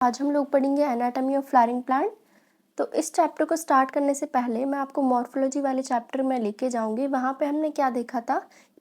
आज हम लोग पढ़ेंगे एनाटॉमी ऑफ फ्लावरिंग प्लांट। तो इस चैप्टर को स्टार्ट करने से पहले मैं आपको मॉर्फोलॉजी वाले चैप्टर में लेके जाऊंगी। वहाँ पे हमने क्या देखा था,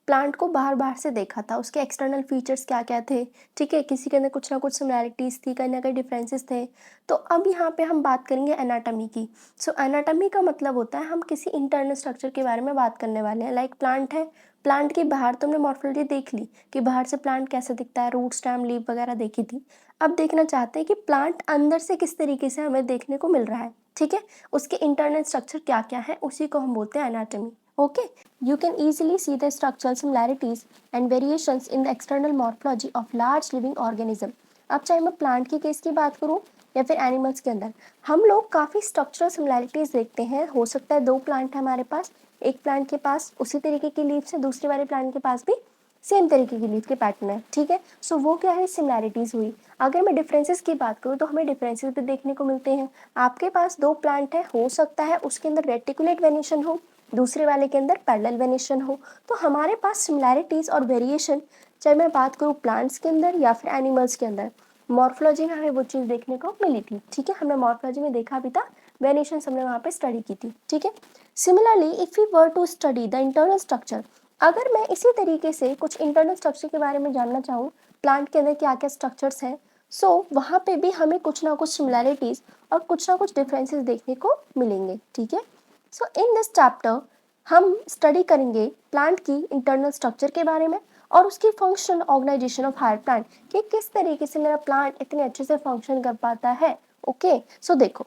प्लांट को बाहर बाहर से देखा था, उसके एक्सटर्नल फीचर्स क्या क्या थे। ठीक है, किसी के अंदर कुछ ना कुछ सिमिलैरिटीज़ थी, कहीं ना कहीं डिफरेंसेस थे। तो अब यहाँ पे हम बात करेंगे एनाटॉमी की। सो एनाटॉमी का मतलब होता है हम किसी इंटरनल स्ट्रक्चर के बारे में बात करने वाले हैं। लाइक प्लांट है, प्लांट के बाहर तो हमने मॉर्फोलॉजी देख ली कि बाहर से प्लांट कैसे दिखता है, रूट स्टेम लीफ वगैरह देखी थी। अब देखना चाहते हैं कि प्लांट अंदर से किस तरीके से हमें देखने को मिल रहा है। ठीक है, उसके इंटरनल स्ट्रक्चर क्या क्या है, उसी को हम बोलते हैं anatomy. Okay, you can easily see the structural similarities and variations in the external morphology of large living organism। अब चाहे मैं प्लांट की केस की बात करूं या फिर एनिमल्स के अंदर, हम लोग काफ़ी स्ट्रक्चरल सिमिलैरिटीज़ देखते हैं। हो सकता है दो प्लांट है हमारे पास, एक प्लांट के पास उसी तरीके की लीव्स है, दूसरे वाले प्लांट के पास भी सेम तरीके की लीफ के पैटर्न है। ठीक है, सो वो क्या है, सिमिलैरिटीज़ हुई। अगर मैं डिफरेंसेस की बात करूँ तो हमें डिफरेंसेस भी देखने को मिलते हैं। आपके पास दो प्लांट है, हो सकता है उसके अंदर रेटिकुलेट वेनिएशन हो, दूसरे वाले के अंदर पैरेलल वेनिएशन हो। तो हमारे पास सिमिलैरिटीज़ और वेरिएशन, चाहे मैं बात करूँ प्लांट्स के अंदर या फिर एनिमल्स के अंदर, मॉर्फोलॉजी में हमें वो चीज़ देखने को मिली थी। ठीक है, हमने मॉर्फोलॉजी में देखा भी था, वेरिएशन हमने वहाँ पे स्टडी की थी। ठीक है, similarly if we were to study the internal structure, अगर मैं इसी तरीके से कुछ इंटरनल स्ट्रक्चर के बारे में जानना चाहूँ, प्लांट के अंदर क्या क्या स्ट्रक्चर्स हैं, सो वहाँ पे भी हमें कुछ ना कुछ सिमिलैरिटीज़ और कुछ ना कुछ डिफरेंसेस देखने को मिलेंगे। ठीक है, सो इन दिस चैप्टर हम स्टडी करेंगे प्लांट की इंटरनल स्ट्रक्चर के बारे में और उसकी function organisation of higher plant, कि किस तरीके से मेरा प्लांट इतने अच्छे से फंक्शन कर पाता है। ओके, सो देखो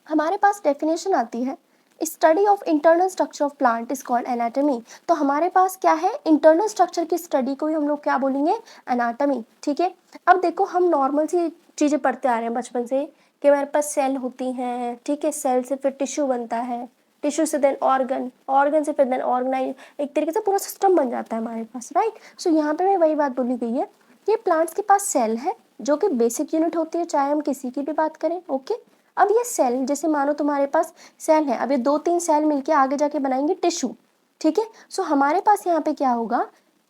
हमारे पास डेफिनेशन आती है, study of internal structure of plant is called anatomy. तो हमारे पास क्या है, इंटरनल स्ट्रक्चर की स्टडी को ही हम लोग क्या बोलेंगे, एनाटॉमी। ठीक है, अब देखो हम नॉर्मल सी चीज़ें पढ़ते आ रहे हैं बचपन से कि हमारे पास सेल होती हैं। ठीक है, सेल से फिर टिश्यू बनता है, टिश्यू से देन ऑर्गन, ऑर्गन से फिर देन ऑर्गेनाइज, एक तरीके से पूरा सिस्टम बन जाता है हमारे पास। राइट, सो यहाँ पे वही बात बोली गई है कि प्लांट्स के पास सेल है जो कि बेसिक यूनिट होती है, चाहे हम किसी की भी बात करें। ओके, अब ये सेल, जैसे मानो तुम्हारे पास सेल है, अब ये दो तीन सेल मिलके आगे जाके बनाएंगे टिश्यू। ठीक है, सो हमारे पास यहाँ पे क्या होगा,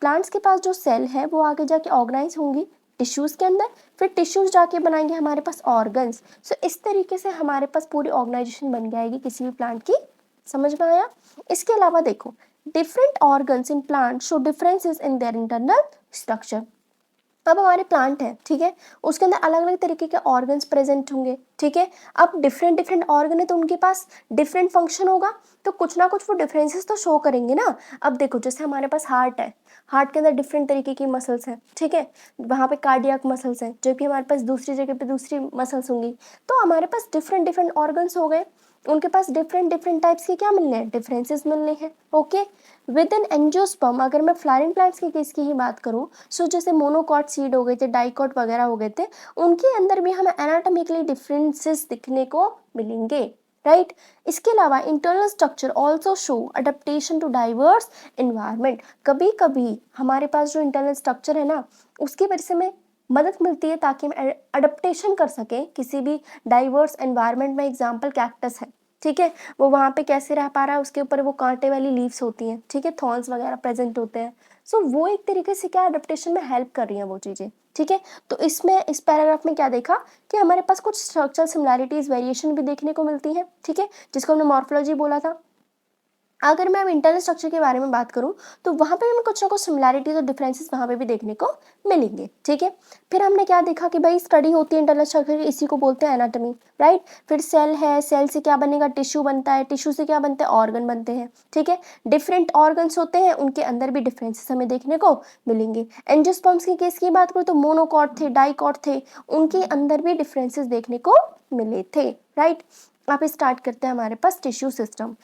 प्लांट्स के पास जो सेल है वो आगे जाके ऑर्गेनाइज होंगी टिश्यूज़ के अंदर, फिर टिश्यूज़ जाके बनाएंगे हमारे पास ऑर्गन्स। सो इस तरीके से हमारे पास पूरी ऑर्गेनाइजेशन बन जाएगी किसी भी प्लांट की। समझ में आया? इसके अलावा देखो, different organs in plant show differences in their internal structure. अब हमारे प्लांट है, ठीक है, उसके अंदर अलग अलग तरीके के ऑर्गन्स प्रेजेंट होंगे। ठीक है, अब डिफरेंट डिफरेंट ऑर्गन है तो उनके पास डिफरेंट फंक्शन होगा, तो कुछ ना कुछ वो डिफरेंसेस तो शो करेंगे ना। अब देखो जैसे हमारे पास हार्ट है, हार्ट के अंदर डिफरेंट तरीके की मसल्स हैं। ठीक है, वहाँ पे कार्डियक मसल्स हैं, जो कि हमारे पास दूसरी जगह पे दूसरी मसल्स होंगी। तो हमारे पास डिफरेंट डिफरेंट ऑर्गन्स हो गए, उनके पास डिफरेंट डिफरेंट टाइप्स के क्या मिलने हैं, डिफरेंसेस मिलने हैं। ओके, विद एन एंजियोस्पर्म, अगर मैं फ्लावरिंग प्लांट्स की केस की ही बात करूं, सो जैसे मोनोकॉट सीड हो गए थे, डाइकॉट वगैरह हो गए थे, उनके अंदर भी हमें एनाटॉमिकली डिफरेंसेस दिखने को मिलेंगे। राइट, इसके अलावा internal structure also show adaptation to diverse environment. कभी कभी हमारे पास जो इंटरनल स्ट्रक्चर है ना, उसकी वजह से हमें मदद मिलती है ताकि हम अडेप्टेशन कर सकें किसी भी डाइवर्स एनवायरनमेंट में। एग्जांपल कैक्टस है, ठीक है, वो वहाँ पे कैसे रह पा रहा है, उसके ऊपर वो कांटे वाली लीव्स होती हैं। ठीक है, थॉर्न्स वगैरह प्रेजेंट होते हैं। सो वो एक तरीके से क्या अडेप्टेशन में हेल्प कर रही हैं वो चीज़ें। ठीक है, तो इसमें इस पैराग्राफ में क्या देखा कि हमारे पास कुछ स्ट्रक्चरल सिमिलैरिटीज वेरिएशन भी देखने को मिलती है। ठीक है, जिसको हमने मॉर्फोलॉजी बोला था। अगर मैं इंटरनल स्ट्रक्चर के बारे में बात करूं तो वहाँ पे हमें कुछ ना कुछ सिमिलैरिटीज और डिफरेंसेस वहाँ पे भी देखने को मिलेंगे। ठीक है, फिर हमने क्या देखा कि भाई स्टडी होती है इंटरनल स्ट्रक्चर, इसी को बोलते हैं एनाटॉमी। राइट, फिर सेल है, सेल से क्या बनेगा, टिश्यू बनता है, टिश्यू से क्या बनते हैं, ऑर्गन बनते हैं। ठीक है, डिफरेंट ऑर्गन्स होते हैं, उनके अंदर भी डिफरेंसेस हमें देखने को मिलेंगे। एंजियोस्पर्म्स की केस की बात करूँ तो मोनोकॉट थे, डाइकॉट थे, उनके अंदर भी डिफरेंसेस देखने को मिले थे। राइट, आप स्टार्ट करते हैं हमारे पास tissue system.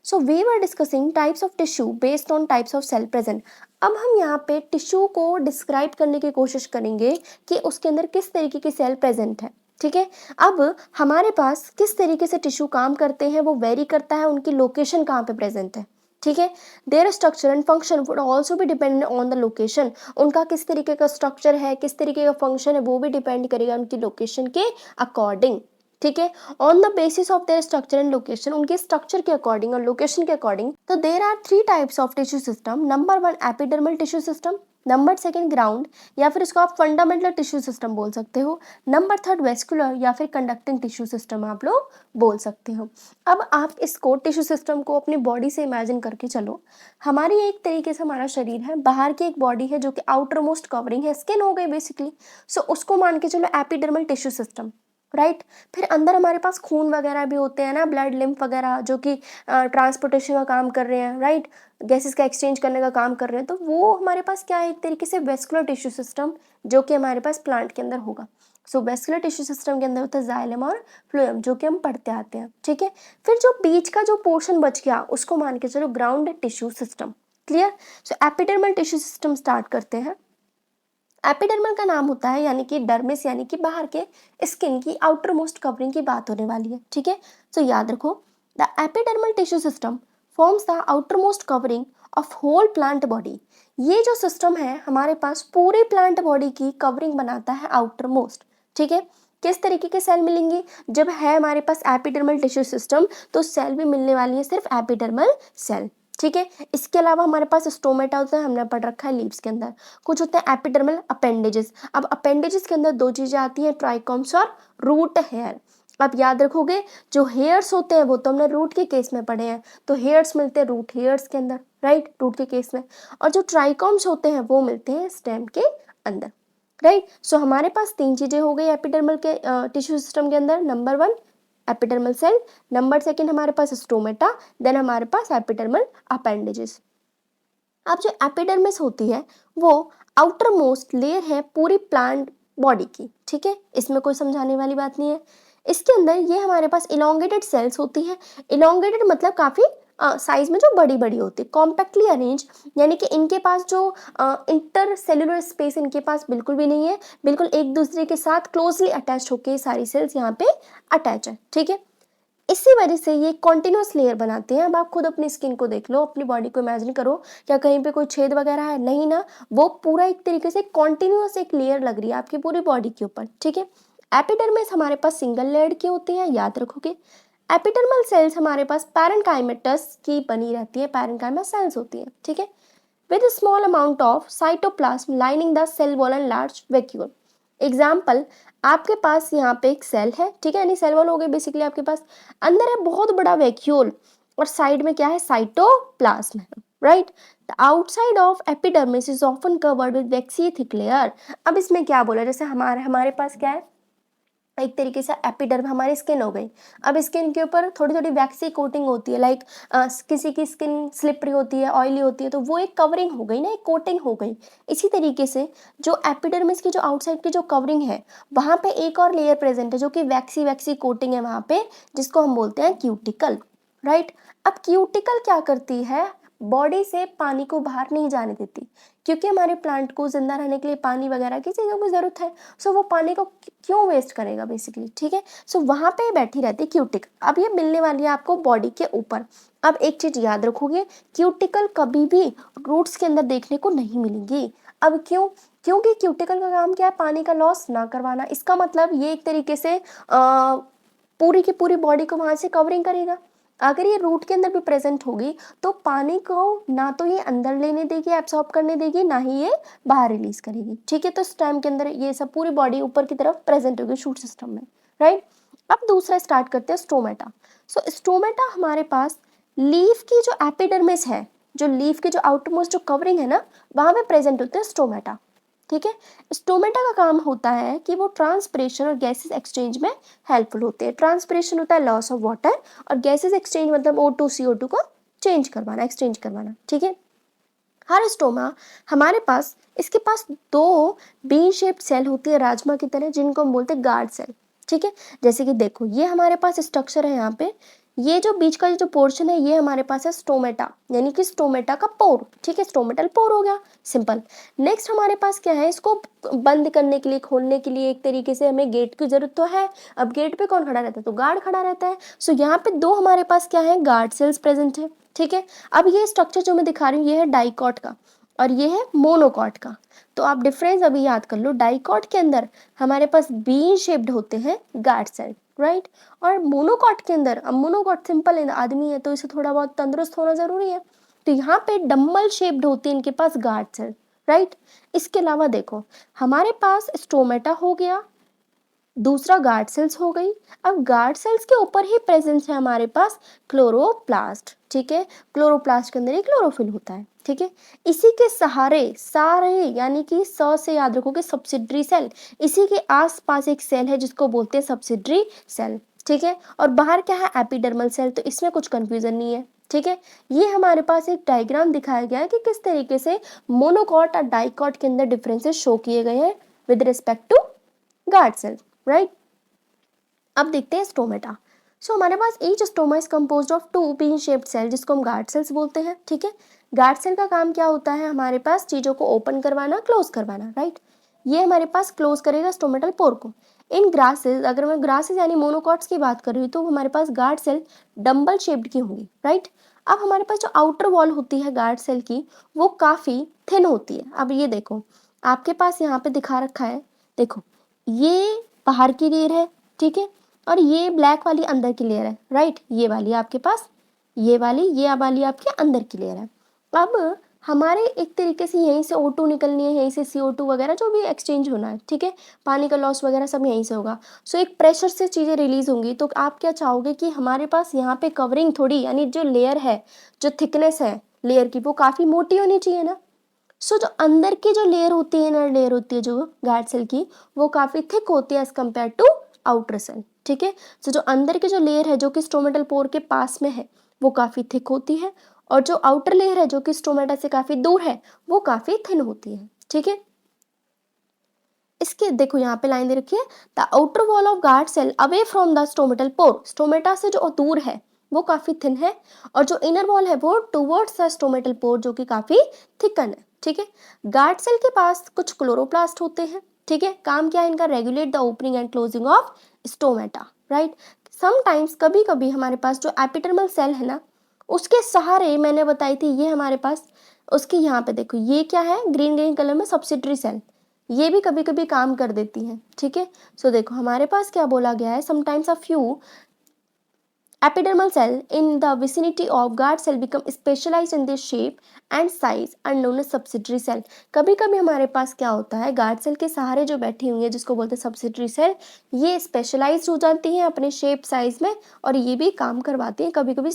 So we were discussing types of tissue based on types of cell present. अब हम यहाँ पे टिश्यू को डिस्क्राइब करने की कोशिश करेंगे कि उसके अंदर किस तरीके की सेल प्रेजेंट है। ठीक है, अब हमारे पास किस तरीके से टिश्यू काम करते हैं वो वेरी करता है, उनकी लोकेशन कहाँ पे प्रेजेंट है। ठीक है, there structure and function would also भी डिपेंड ऑन द लोकेशन। उनका किस तरीके का स्ट्रक्चर है, किस तरीके का फंक्शन है, वो भी डिपेंड करेगा उनकी लोकेशन के अकॉर्डिंग। ठीक है, on the basis of their structure and location, उनके स्ट्रक्चर के अकॉर्डिंग और लोकेशन के अकॉर्डिंग। तो there are three types of tissue system. Number one, epidermal tissue system. Number second ground, या फिर इसको आप फंडामेंटल टिश्यू सिस्टम बोल सकते हो। नंबर थर्ड वेस्कुलर या फिर कंडक्टिंग टिश्यू सिस्टम आप लोग बोल सकते हो। अब आप इसको टिश्यू सिस्टम को अपनी बॉडी से इमेजिन करके चलो। हमारी एक तरीके से हमारा शरीर है, बाहर की एक बॉडी है जो कि आउटर मोस्ट कवरिंग है, स्किन हो गई बेसिकली। सो उसको मान के चलो एपिडर्मल टिश्यू सिस्टम, राइट। फिर अंदर हमारे पास खून वगैरह भी होते हैं ना, ब्लड लिम्फ वगैरह, जो कि ट्रांसपोर्टेशन का काम कर रहे हैं, राइट, गैसेस का एक्सचेंज करने का काम कर रहे हैं। तो वो हमारे पास क्या है, एक तरीके से वेस्कुलर टिश्यू सिस्टम, जो कि हमारे पास प्लांट के अंदर होगा। सो वेस्कुलर टिश्यू सिस्टम के अंदर होता है जाइलम और फ्लोएम, जो कि हम पढ़ते आते हैं, ठीक है। फिर जो बीच का जो पोर्शन बच गया उसको मान के चलो ग्राउंड टिश्यू सिस्टम। क्लियर। सो एपिडर्मल टिश्यू सिस्टम स्टार्ट करते हैं। एपिडर्मल का नाम होता है यानी कि डर्मिस, यानी कि बाहर के स्किन की आउटर मोस्ट कवरिंग की बात होने वाली है, ठीक है। तो याद रखो, the epidermal tissue system forms the outermost covering of whole plant body. ये जो सिस्टम है हमारे पास पूरे प्लांट बॉडी की कवरिंग बनाता है आउटर मोस्ट, ठीक है। किस तरीके के सेल मिलेंगे, जब है हमारे पास एपिडर्मल टिश्यू सिस्टम तो सेल भी मिलने वाली है सिर्फ एपिडर्मल सेल, ठीक है। इसके अलावा हमारे पास स्टोमेटा होता है, हमने पढ़ रखा है लीव्स के अंदर। कुछ होते हैं एपिडर्मल अपेंडेजेस। अब अपेंडेजेस के अंदर दो चीजें आती हैं, ट्राइकॉम्स और रूट हेयर। अब याद रखोगे, जो हेयर्स होते हैं वो तो हमने रूट के केस में पढ़े हैं, तो हेयर्स मिलते हैं रूट हेयर्स के अंदर, राइट, रूट के केस में। और जो ट्राइकॉम्स होते हैं वो मिलते हैं स्टेम के अंदर, राइट। सो हमारे पास तीन चीजें हो गई एपिडर्मल के टिश्यू सिस्टम के अंदर। Number one epidermal cell, number second हमारे पास स्टोमेटा, देन हमारे पास एपिडर्मल अपेंडेजेस। अब जो एपिडर्मिस होती है वो आउटर मोस्ट लेयर है पूरी प्लांट बॉडी की, ठीक है, इसमें कोई समझाने वाली बात नहीं है। इसके अंदर ये हमारे पास इलोंगेटेड सेल्स होती है। इलोंगेटेड मतलब काफी साइज में जो बड़ी बड़ी होती है, कॉम्पैक्टली अरेंज, यानी कि इनके पास जो इंटर सेल्यूलर स्पेस इनके पास बिल्कुल भी नहीं है, बिल्कुल एक दूसरे के साथ क्लोजली अटैच होकर सारी सेल्स यहाँ पे अटैच है, ठीक है। इसी वजह से ये कॉन्टिन्यूस लेयर बनाते हैं। अब आप खुद अपनी स्किन को देख लो, अपनी बॉडी को इमेजिन करो, क्या कहीं पे कोई छेद वगैरह है, नहीं ना, वो पूरा एक तरीके से कॉन्टिन्यूस एक लेयर लग रही है आपकी पूरी बॉडी के ऊपर, ठीक है। एपिडर्मिस हमारे पास सिंगल लेयर की होती है, याद रखोगे। एपिडर्मल सेल्स हमारे पास पैरेन्काइमेटस की बनी रहती है, पैरेन्काइमा सेल्स होती है, ठीक है, with small amount of cytoplasm lining the cell wall and large vacuole. Example, आपके पास यहाँ पे एक सेल है, ठीक है, यानी सेल वॉल हो गई बेसिकली आपके पास, अंदर है बहुत बड़ा वैक्यूल और साइड में क्या है, साइटोप्लाज्म है, right. The outside of epidermis is often covered with vaccine thick layer. अब इसमें क्या बोला, जैसे हमारे हमारे पास क्या है, एक तरीके से एपिडर्म हमारी स्किन हो गई। अब स्किन के ऊपर थोड़ी थोड़ी वैक्सी कोटिंग होती है, लाइक किसी की स्किन स्लिपरी होती है, ऑयली होती है, तो वो एक कवरिंग हो गई ना, एक कोटिंग हो गई। इसी तरीके से जो एपिडर्मिस की जो आउटसाइड की जो कवरिंग है वहाँ पे एक और लेयर प्रेजेंट है जो कि वैक्सी वैक्सी कोटिंग है वहाँ पे, जिसको हम बोलते हैं क्यूटिकल, राइट। अब क्यूटिकल क्या करती है, बॉडी से पानी को बाहर नहीं जाने देती, क्योंकि हमारे प्लांट को जिंदा रहने के लिए पानी वगैरह की चीज़ों की ज़रूरत है। सो वो पानी को क्यों वेस्ट करेगा बेसिकली, ठीक है। सो वहाँ पे बैठी रहती है क्यूटिक। अब ये मिलने वाली है आपको बॉडी के ऊपर। अब एक चीज़ याद रखोगे, क्यूटिकल कभी भी रूट्स के अंदर देखने को नहीं मिलेंगी। अब क्यों, क्योंकि क्यूटिकल का काम क्या है, पानी का लॉस ना करवाना। इसका मतलब ये एक तरीके से पूरी की पूरी बॉडी को वहाँ से कवरिंग करेगा। अगर ये रूट के अंदर भी प्रेजेंट होगी तो पानी को ना तो ये अंदर लेने देगी, एब्सॉर्ब करने देगी, ना ही ये बाहर रिलीज करेगी, ठीक है। तो इस टाइम के अंदर ये सब पूरी बॉडी ऊपर की तरफ प्रेजेंट होगी शूट सिस्टम में, राइट। अब दूसरा स्टार्ट करते हैं स्टोमेटा। सो स्टोमेटा हमारे पास लीफ की जो एपिडर्मिस है, जो लीफ की जो आउटरमोस्ट जो कवरिंग है ना, वहां पे प्रेजेंट होते हैं स्टोमेटा, ठीक है। स्टोमेटा का काम होता है कि वो ट्रांसपिरेशन और गैसेस एक्सचेंज में हेल्पफुल होते हैं। ट्रांसपिरेशन होता है लॉस ऑफ वाटर और गैसेस एक्सचेंज मतलब O2 CO2 को चेंज करवाना, एक्सचेंज करवाना, ठीक है। हर स्टोमा हमारे पास, इसके पास दो बी शेप्ड सेल होती है राजमा की तरह, जिनको हम बोलते हैं गार्ड सेल, ठीक है। जैसे कि देखो ये हमारे पास स्ट्रक्चर है यहाँ पे, ये जो बीच का जो पोर्शन है ये हमारे पास है स्टोमेटा, यानी कि स्टोमेटा का पोर, ठीक है, स्टोमेटल पोर हो गया, सिंपल। नेक्स्ट हमारे पास क्या है, इसको बंद करने के लिए, खोलने के लिए एक तरीके से हमें गेट की जरूरत तो है। अब गेट पे कौन खड़ा रहता है, तो गार्ड खड़ा रहता है। सो यहाँ पे दो हमारे पास क्या है, गार्ड सेल्स प्रेजेंट है, ठीक है। अब ये स्ट्रक्चर जो मैं दिखा रही हूँ ये है डाइकॉट का और ये है मोनोकॉट का। तो आप डिफरेंस अभी याद कर लो, डाइकॉट के अंदर हमारे पास बीन शेप्ड होते हैं गार्ड सेल, राइट। और मोनोकॉट के अंदर, अब मोनोकॉट सिंपल है, आदमी है तो इसे थोड़ा बहुत तंदुरुस्त होना जरूरी है, तो यहाँ पे डम्बल शेप्ड होती है इनके पास गार्ड सेल, राइट। इसके अलावा देखो हमारे पास स्टोमेटा हो गया, दूसरा गार्ड सेल्स हो गई। अब गार्ड सेल्स के ऊपर ही प्रेजेंस है हमारे पास क्लोरोप्लास्ट, ठीक है। क्लोरोप्लास्ट के अंदर ही क्लोरोफिल होता है, ठीक है। इसी के सहारे सारे, यानी कि से याद रखोगे सब्सिडरी सेल, इसी के आसपास एक सेल है जिसको बोलते हैं सब्सिडरी सेल, ठीक है। और बाहर क्या है, एपिडर्मल सेल, तो इसमें कुछ कंफ्यूजन नहीं है, ठीक है। ये हमारे पास एक डायग्राम दिखाया गया है कि किस तरीके से मोनोकॉट और डाइकॉट के अंदर डिफरेंसेस शो किए गए हैं with respect to guard cell, right. अब देखते हैं स्टोमेटा। सो हमारे पास each stoma is composed of two pin shaped cell जिसको हम गार्ड सेल्स बोलते हैं, ठीक है। गार्ड सेल का काम क्या होता है, हमारे पास चीजों को ओपन करवाना, क्लोज करवाना, राइट। ये हमारे पास क्लोज करेगा स्टोमेटल पोर को। इन ग्रासेस, अगर मैं ग्रासेस यानी मोनोकॉट्स की बात कर रही हूँ तो हमारे पास गार्ड सेल डम्बल शेप्ड की होंगी, राइट। अब हमारे पास जो आउटर वॉल होती है गार्ड सेल की वो काफी थिन होती है। अब ये देखो आपके पास यहाँ पे दिखा रखा है, देखो ये बाहर की लेयर है, ठीक है, और ये ब्लैक वाली अंदर की लेयर है, राइट। ये वाली आपके पास, ये वाली आपके अंदर की लेयर है। अब हमारे एक तरीके से यहीं से O2 निकलनी है, यहीं से CO2 वगैरह जो भी एक्सचेंज होना है, ठीक है, पानी का लॉस वगैरह सब यहीं से होगा। सो एक प्रेशर से चीज़ें रिलीज होंगी। तो आप क्या चाहोगे कि हमारे पास यहाँ पे कवरिंग थोड़ी, यानी जो लेयर है, जो थिकनेस है लेयर की, वो काफ़ी मोटी होनी चाहिए ना। सो जो अंदर की जो लेयर होती है, इनर लेयर होती है जो गार्ड सेल की, वो काफ़ी थिक होती है as compare to outer cell, ठीक है। सो जो अंदर की जो लेयर है जो कि स्टोमेटल पोर के पास में है वो काफ़ी थिक होती है, और जो आउटर लेयर है जो कि स्टोमेटा से काफ़ी दूर है वो काफ़ी थिन होती है, ठीक है। इसके देखो यहाँ पे लाइन दे रखी है, the outer wall of guard cell away from the stomatal pore, stomata से जो दूर है वो काफी थिन है, और जो इनर वॉल है वो टुवर्ड्स द स्टोमेटल पोर जो कि काफी थिकन है, ठीक है। गार्ड सेल के पास कुछ क्लोरोप्लास्ट होते हैं, ठीक है। काम क्या है इनका, regulate the opening and closing of stomata, right. Sometimes कभी कभी हमारे पास जो एपिडर्मल सेल है ना, उसके सहारे मैंने बताई थी ये हमारे पास, उसके यहाँ पे देखो ये क्या है, ग्रीन ग्रीन कलर में सब्सिडरी सेल, ये भी कभी कभी काम कर देती हैं, ठीक है। सो देखो हमारे पास क्या बोला गया है, sometimes a few epidermal cell in the vicinity of guard cell become specialized in their shape and size and known as subsidiary cell। कभी कभी हमारे पास क्या होता है, गार्ड सेल के सहारे जो बैठी हुई है जिसको बोलते हैं सब्सिडरी सेल, ये स्पेशलाइज्ड हो जाती हैं अपने शेप साइज में, और ये भी काम करवाती हैं, कभी कभी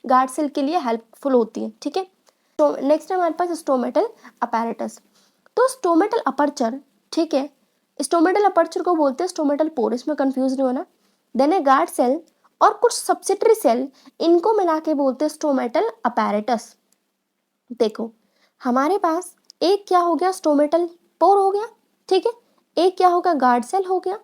गार्ड सेल के लिए हेल्पफुल होती हैं, ठीक है। तो नेक्स्ट हमारे पास स्टोमेटल अपैरेटस। तो स्टोमेटल अपर्चर, ठीक है, स्टोमेटल अपर्चर को बोलते हैं स्टोमेटल पोर, इसमें कंफ्यूज नहीं होना। देन ए गार्ड सेल और कुछ सब्सिडरी सेल, इनको मिला के बोलते हैं स्टोमेटल अपैरेटस। देखो हमारे पास एक क्या हो गया, स्टोमेटल पोर हो गया, ठीक है, एक क्या होगा, गार्ड सेल हो गया,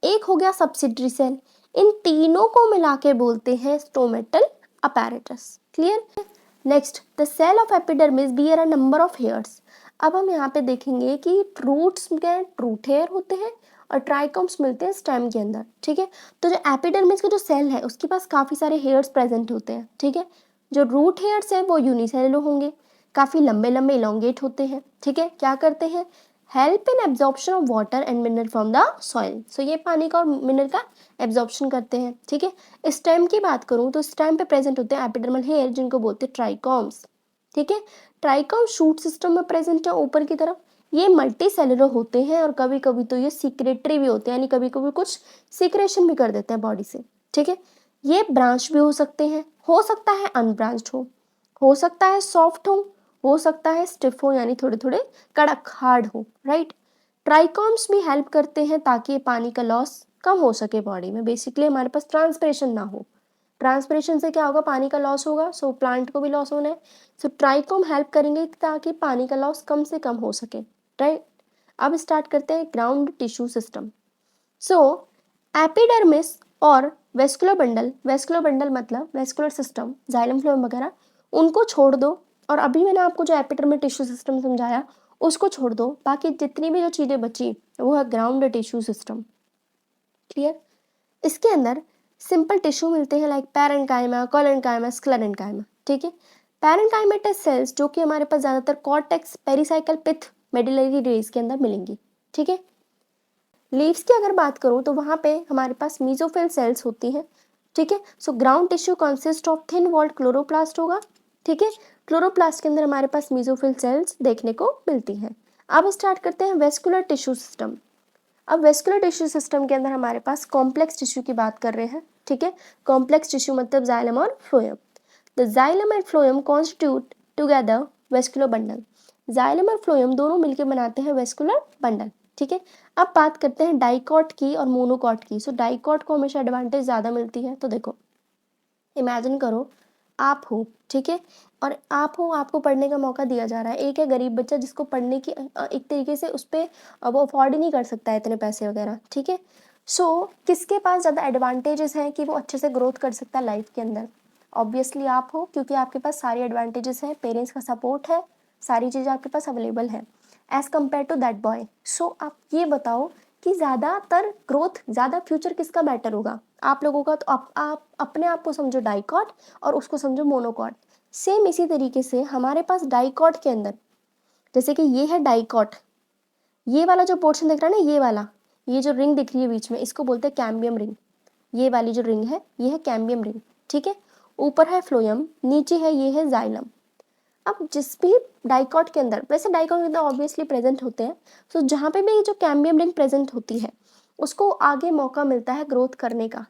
एक हो गया सब्सिडरी सेल, इन तीनों को मिला के बोलते हैं stomatal apparatus. Clear. Next, the cell of epidermis bear a number of hairs. अब हम यहाँ पे देखेंगे कि रूट्स में रूट हेयर होते हैं और ट्राइकोम्स मिलते हैं स्टेम के अंदर, ठीक है। तो जो एपिडर्मिस के जो सेल है उसके पास काफ़ी सारे हेयर्स प्रेजेंट होते हैं, ठीक है। जो रूट हेयर्स है वो यूनिसेलुलर होंगे, काफ़ी लंबे लंबे इलोंगेट होते हैं, ठीक है। क्या करते हैं, help in absorption of water and mineral from the soil. So ये पानी का और मिनरल का एब्जॉर्प्शन करते हैं, ठीक है। स्टेम की बात करूँ तो स्टेम पे प्रेजेंट होते हैं एपिडर्मल हेयर जिनको बोलते हैं ट्राइकॉम्स, ठीक है। ट्राइकॉम शूट सिस्टम में प्रेजेंट है ऊपर की तरफ, ये मल्टी सेलुलर होते हैं, और कभी कभी तो ये सीक्रेटरी भी होते हैं, यानी कभी कभी कुछ सीक्रेशन भी कर देते हैं बॉडी से, ठीक है। ये ब्रांच भी हो सकते हैं, हो सकता है अनब्रांच्ड हो सकता है सॉफ्ट हो सकता है स्टिफ हो, यानी थोड़े थोड़े कड़क हार्ड हो, राइट। ट्राइकॉम्स भी हेल्प करते हैं ताकि पानी का लॉस कम हो सके बॉडी में, बेसिकली हमारे पास ट्रांसपिरेशन ना हो। ट्रांसपिरेशन से क्या होगा, पानी का लॉस होगा, सो प्लांट को भी लॉस होना है। सो ट्राइकोम हेल्प करेंगे ताकि पानी का लॉस कम से कम हो सके, राइट। अब स्टार्ट करते हैं ground tissue system. So epidermis और वेस्कुलर बंडल मतलब वेस्कुलर सिस्टम, जाइलम फ्लोएम वगैरह, उनको छोड़ दो, और अभी मैंने आपको जो एपिडर्मिस टिश्यू सिस्टम समझाया उसको छोड़ दो, बाकी जितनी भी जो चीज़ें बची वो है ग्राउंड टिश्यू सिस्टम। क्लियर। इसके अंदर सिंपल टिश्यू मिलते हैं लाइक पैरेन्काइमा, कोलेन्काइमा, स्क्लेरेन्काइमा, ठीक है। पैरेन्काइमेटस सेल्स जो कि हमारे पास ज़्यादातर कॉर्टेक्स, पेरिसाइकल, पिथ, मेडुलरी रेस के अंदर मिलेंगी, ठीक है। लीव्स की अगर बात करूँ तो वहाँ पे हमारे पास मीजोफिल सेल्स होती हैं, ठीक है। So ground tissue consist of thin walled chloroplast होगा, ठीक है। क्लोरोप्लास्ट के अंदर हमारे पास मीजोफिल सेल्स देखने को मिलती हैं। अब स्टार्ट करते हैं वेस्कुलर टिश्यू सिस्टम। अब वेस्कुलर टिश्यू सिस्टम के अंदर हमारे पास कॉम्प्लेक्स टिश्यू की बात कर रहे हैं, ठीक है। कॉम्प्लेक्स टिश्यू मतलब जाइलम और phloem. The xylem and phloem constitute together vascular bundle. Xylem और फ्लोएम दोनों मिलकर बनाते हैं वेस्कुलर बंडल, ठीक है। अब बात करते हैं डाइकॉट की और मोनोकॉट की। सो डाइकॉट को हमेशा एडवांटेज ज़्यादा मिलती है। तो देखो, इमेजिन करो आप हो, ठीक है, और आप हो, आपको पढ़ने का मौका दिया जा रहा है। एक है गरीब बच्चा जिसको पढ़ने की एक तरीके से उस पर वो अफोर्ड ही नहीं कर सकता है इतने पैसे वगैरह, ठीक है। सो किसके पास ज़्यादा एडवांटेजेस हैं कि वो अच्छे से ग्रोथ कर सकता है लाइफ के अंदर? ऑब्वियसली आप हो, क्योंकि आपके पास सारी एडवांटेजेस हैं, पेरेंट्स का सपोर्ट है, सारी चीज़ें आपके पास अवेलेबल है as compare to that boy. So आप ये बताओ कि ज़्यादातर ग्रोथ, ज़्यादा फ्यूचर किसका बेटर होगा आप लोगों का? तो आप अपने आप को समझो डाइकॉट और उसको समझो मोनोकॉट। सेम इसी तरीके से हमारे पास डाइकॉट के अंदर, जैसे कि ये है डाइकॉट, ये वाला जो पोर्शन दिख रहा है ना, ये वाला, ये जो रिंग दिख रही है बीच में, इसको बोलते हैं कैम्बियम रिंग। ये वाली जो रिंग है ये है कैम्बियम रिंग, ठीक है। ऊपर है फ्लोएम, नीचे है ये है जाइलम। अब जिस भी डाइकॉट के अंदर, वैसे डाइकॉट के अंदर ऑब्वियसली प्रेजेंट होते हैं, तो जहाँ पे भी जो कैम्बियम रिंग प्रेजेंट होती है उसको आगे मौका मिलता है ग्रोथ करने का।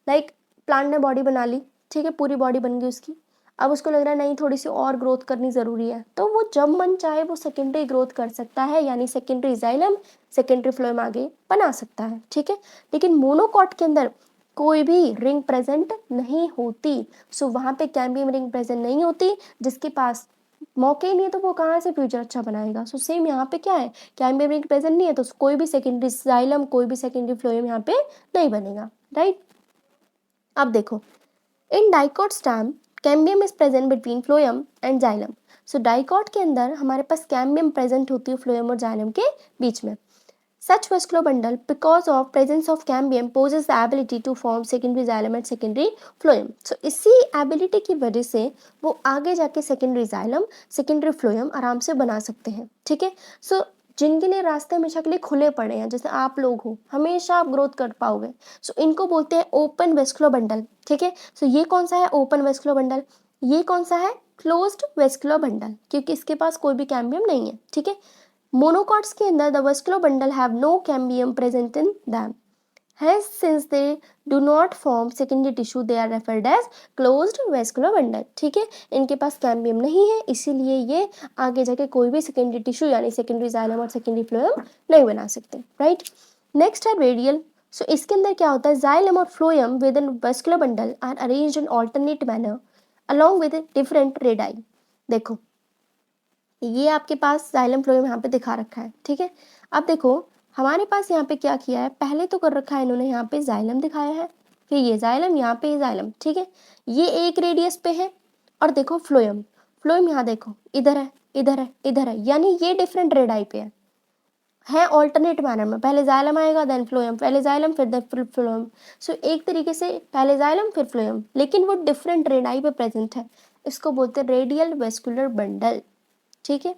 लाइक प्लांट ने बॉडी बना ली, ठीक है, पूरी बॉडी बन गई उसकी, अब उसको लग रहा है नहीं थोड़ी सी और ग्रोथ करनी ज़रूरी है, तो वो जब मन चाहे वो सेकेंडरी ग्रोथ कर सकता है, यानी सेकेंडरी जाइलम सेकेंडरी फ्लोएम आगे बना सकता है, ठीक है। लेकिन मोनोकॉट के अंदर कोई भी रिंग प्रेजेंट नहीं होती। सो वहाँ पे कैम्बियम रिंग प्रेजेंट नहीं होती, जिसके पास मौके ही नहीं है तो वो कहाँ से फ्यूचर अच्छा बनाएगा। सो सेम यहाँ पे क्या है, कैम्बियम रिंग प्रेजेंट नहीं है तो कोई भी सेकेंडरी जाइलम कोई भी सेकेंडरी फ्लोएम यहाँ पे नहीं बनेगा, राइट। अब देखो, in dicot stem cambium is present between phloem and xylem. So dicot के अंदर हमारे पास कैम्बियम प्रेजेंट होती है फ्लोएम और जाइलम के बीच में। Such vascular bundle, because of presence of cambium, poses the ability to form secondary xylem and secondary phloem. So इसी ability की वजह से वो आगे जाके secondary xylem, secondary phloem आराम से बना सकते हैं, ठीक है। So जिनके लिए रास्ते हमेशा के लिए खुले पड़े हैं, जैसे आप लोग हो, हमेशा आप ग्रोथ कर पाओगे, सो इनको बोलते हैं ओपन वेस्कुलर बंडल, ठीक है। सो ये कौन सा है ओपन वेस्कुलर बंडल, ये कौन सा है क्लोज्ड वेस्कुलर बंडल, क्योंकि इसके पास कोई भी कैम्बियम नहीं है, ठीक है। मोनोकॉट्स के अंदर the vascular bundle have no cambium present in them, hence since they do not form secondary tissue they are referred as closed vascular bundle, ठीक है। इनके पास कैम्बियम नहीं है, इसीलिए ये आगे जाके कोई भी सेकेंडरी टिश्यू यानी सेकेंडरी जाइलम और सेकेंडरी फ्लोएम नहीं बना सकते, राइट। नेक्स्ट है रेडियल। सो इसके अंदर क्या होता है, जाइलम और phloem within vascular bundle are arranged in alternate manner along with different radii. देखो, ये आपके पास जाइलम फ्लोएम यहाँ पे दिखा रखा है, ठीक है। अब देखो हमारे पास यहाँ पे क्या किया है, पहले तो कर रखा है इन्होंने यहाँ पे जाइलम दिखाया है, फिर ये जाइलम, यहाँ पे ये जाइलम, ठीक है। ये एक रेडियस पे है, और देखो फ्लोएम, फ्लोएम यहाँ देखो इधर है इधर है इधर है, यानी ये डिफरेंट रेडाई पे है ऑल्टरनेट मैनर में, पहले जाइलम आएगा देन फ्लोएम, पहले जाइलम फिर देन फ्लोएम। सो एक तरीके से पहले जाइलम फिर फ्लोएम, लेकिन वो डिफरेंट रेडाई पे प्रेजेंट है, इसको बोलते हैं रेडियल वेस्कुलर बंडल, ठीक है।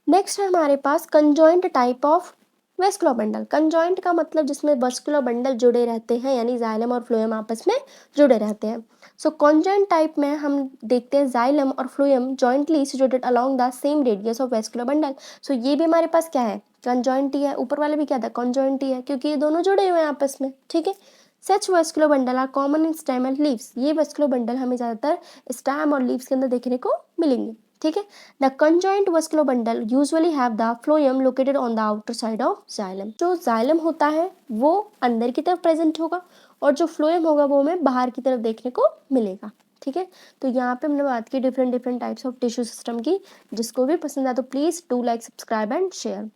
नेक्स्ट है हमारे पास conjoint type of vascular bundle. Conjoint का मतलब जिसमें वेस्कुलर बंडल जुड़े रहते हैं, यानी जाइलम और फ्लोएम आपस में जुड़े रहते हैं। सो कंजॉइंट टाइप में हम देखते हैं जाइलम और phloem jointly situated along the same radius of vascular bundle. So ये भी हमारे पास क्या है, कंजॉइंट ही है, ऊपर वाले भी क्या था, कंजॉइंट ही है, क्योंकि ये दोनों जुड़े हुए हैं आपस में, ठीक है। Such vascular bundle are common in stem and leaves. ये वेस्कुलर बंडल हमें ज़्यादातर स्टेम और लीव्स के अंदर देखने को मिलेंगे, ठीक है। The conjoint vascular bundle usually have the phloem located on the outer side of xylem. जो जाइलम होता है वो अंदर की तरफ प्रेजेंट होगा, और जो फ्लोएम होगा वो हमें बाहर की तरफ देखने को मिलेगा, ठीक है। तो यहाँ पे हमने बात की different types of tissue system की। जिसको भी पसंद आए तो please do like, subscribe and share.